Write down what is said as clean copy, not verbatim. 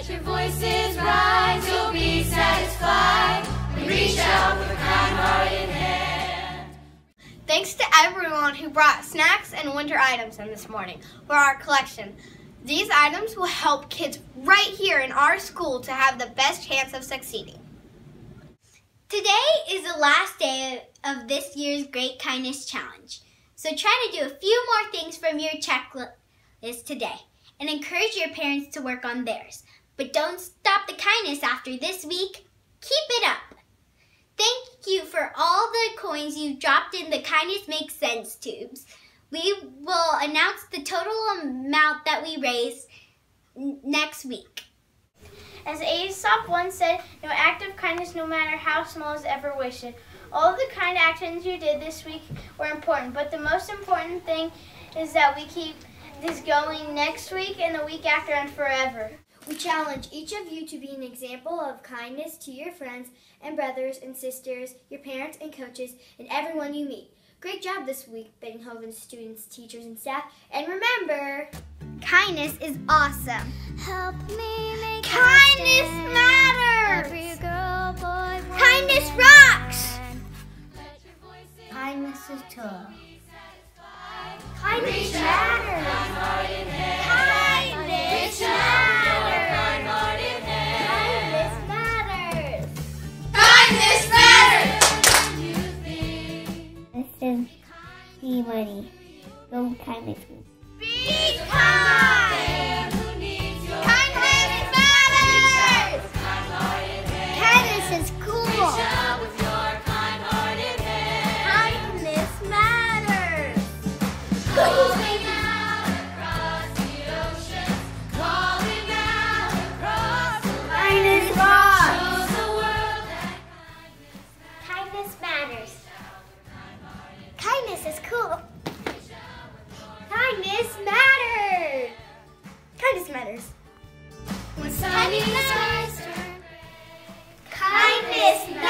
Let your voices rise, you'll be satisfied. Reach out with a kind heart in hand. Thanks to everyone who brought snacks and winter items in this morning for our collection. These items will help kids right here in our school to have the best chance of succeeding. Today is the last day of this year's Great Kindness Challenge. So try to do a few more things from your checklist today and encourage your parents to work on theirs. But don't stop the kindness after this week. Keep it up. Thank you for all the coins you dropped in the Kindness Makes Sense tubes. We will announce the total amount that we raised next week. As Aesop once said, no act of kindness, no matter how small, is ever wasted. All of the kind actions you did this week were important, but the most important thing is that we keep this going next week and the week after and forever. We challenge each of you to be an example of kindness to your friends and brothers and sisters, your parents and coaches, and everyone you meet. Great job this week, Beethoven students, teachers, and staff. And remember, kindness is awesome. Help me make kindness matters. Every girl, boy, kindness rocks. Kindness is tough. Kindness matters. Kindness Kindness matters. Kindness matters. Listen, be money. No kindness. Be kind. Kindness matters. Kindness is cool. Kindness matters. Calling out across the ocean, calling out across the land. Kindness rocks. Show the world that Kindness matters. Kindness is cool. Kindness matters. Kindness matters. when sunny skies turn. Kindness matters.